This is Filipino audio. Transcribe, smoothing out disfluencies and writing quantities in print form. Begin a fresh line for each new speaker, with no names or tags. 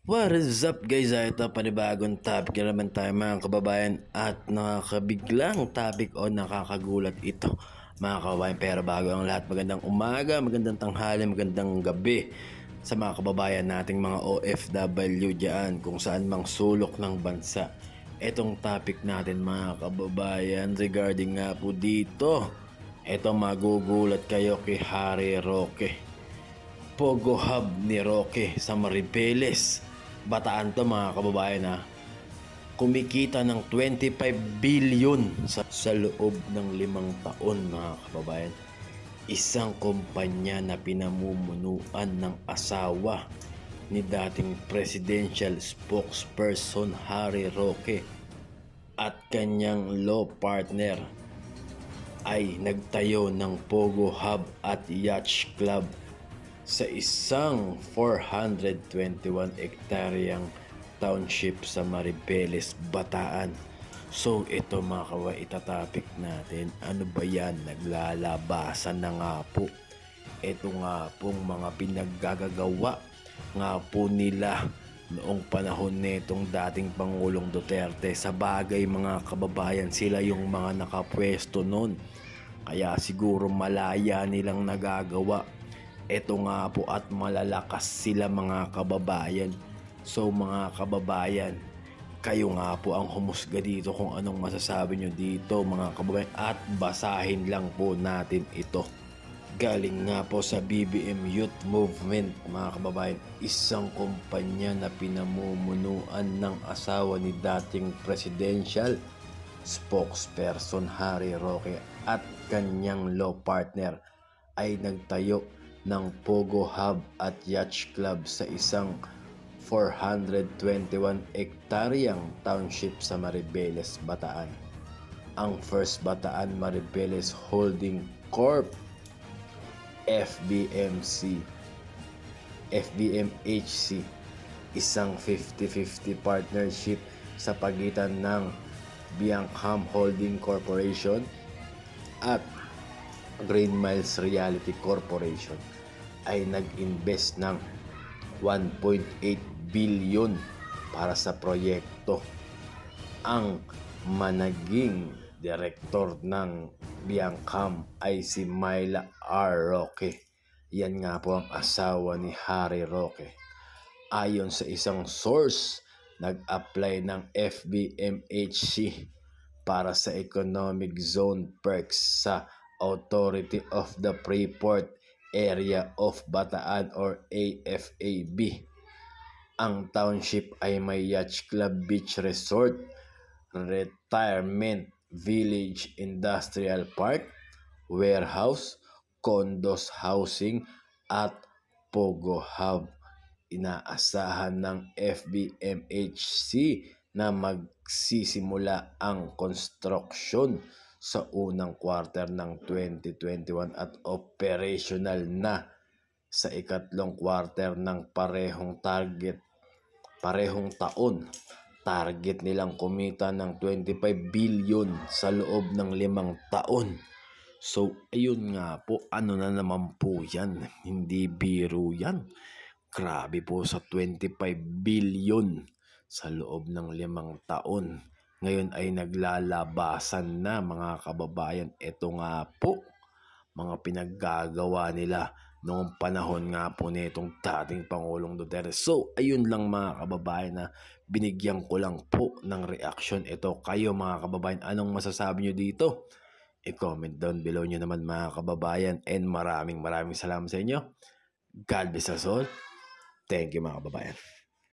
What is up guys? Ito panibagong topic na naman tayo mga kababayan at nakakabiglang topic o nakakagulat ito mga kababayan. Pero bago ang lahat, magandang umaga, magandang tanghali, magandang gabi sa mga kababayan nating mga OFW dyan kung saan mang sulok ng bansa. Itong topic natin mga kababayan regarding nga po dito, ito magugulat kayo kay Harry Roque. Pogo Hub ni Roque sa Maribeles, Bataan to mga kababayan ha. Kumikita ng 25 billion sa loob ng 5 taon mga kababayan. Isang kumpanya na pinamumunuan ng asawa ni dating presidential spokesperson Harry Roque at kanyang law partner ay nagtayo ng Pogo Hub at Yacht Club sa isang 421 hektaryang township sa Maribeles, Bataan. So ito mga kababayan, itatapik natin. Ano ba yan? Naglalabasan na nga po. Ito nga pong mga pinaggagawa nga po nila noong panahon nitong dating Pangulong Duterte. Sa bagay mga kababayan, sila yung mga nakapwesto noon. Kaya siguro malaya nilang nagagawa. Ito nga po at malalakas sila mga kababayan. So mga kababayan, kayo nga po ang humusga dito kung anong masasabi nyo dito mga kababayan. At basahin lang po natin ito. Galing nga po sa BBM Youth Movement mga kababayan. Isang kumpanya na pinamumunuan ng asawa ni dating presidential spokesperson Harry Roque at kanyang law partner ay nagtayo ng Pogo Hub at Yacht Club sa isang 421 hektaryang township sa Maribeles, Bataan. Ang First Bataan Maribeles Holding Corp. FBMHC, isang 50-50 partnership sa pagitan ng Biancham Holding Corporation at Green Miles Realty Corporation ay nag-invest ng 1.8 billion para sa proyekto. Ang managing direktor ng Biancham ay si Myla R. Roque. Yan nga po ang asawa ni Harry Roque. Ayon sa isang source, nag-apply ng FBMHC para sa Economic Zone Perks sa Authority of the Freeport Area of Bataan or AFAB. Ang township ay may Yacht Club, Beach Resort, Retirement Village, Industrial Park, Warehouse, Condos Housing at Pogo Hub. Inaasahan ng FBMHC na magsisimula ang construction sa unang quarter ng 2021 at operational na sa ikatlong quarter ng parehong taon. Target nilang kumita ng 25 billion sa loob ng 5 taon. So ayun nga po, ano na naman po yan, hindi biro yan. Grabe po sa 25 billion sa loob ng 5 taon. Ngayon ay naglalabasan na mga kababayan. Ito nga po, mga pinaggagawa nila noong panahon nga po nitong dating Pangulong Duterte. So, ayun lang mga kababayan na binigyan ko lang po ng reaction. Ito kayo mga kababayan, anong masasabi nyo dito? I-comment down below nyo naman mga kababayan. And maraming salamat sa inyo. God bless us all. Thank you mga kababayan.